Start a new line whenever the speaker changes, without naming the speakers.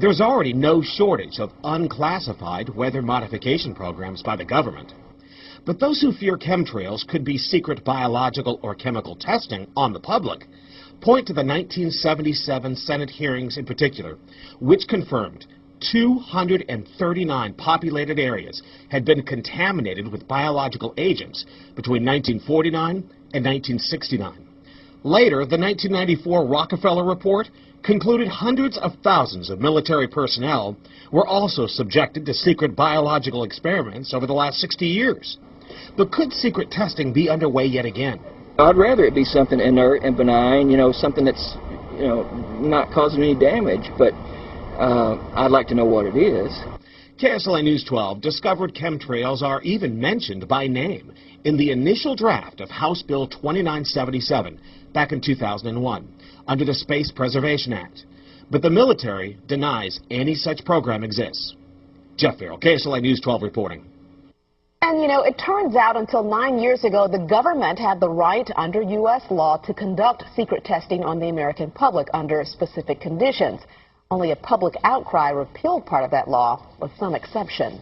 There's already no shortage of unclassified weather modification programs by the government. But those who fear chemtrails could be secret biological or chemical testing on the public point to the 1977 Senate hearings in particular, which confirmed 239 populated areas had been contaminated with biological agents between 1949 and 1969. Later, the 1994 Rockefeller Report concluded hundreds of thousands of military personnel were also subjected to secret biological experiments over the last 60 years. But could secret testing be underway yet again?
I'd rather it be something inert and benign, something that's, not causing any damage, but I'd like to know what it is.
KSLA News 12 discovered chemtrails are even mentioned by name in the initial draft of House Bill 2977 back in 2001 under the Space Preservation Act. But the military denies any such program exists. Jeff Farrell, KSLA News 12 reporting.
And, it turns out until 9 years ago, the government had the right under U.S. law to conduct secret testing on the American public under specific conditions. Only a public outcry repealed part of that law with some exceptions.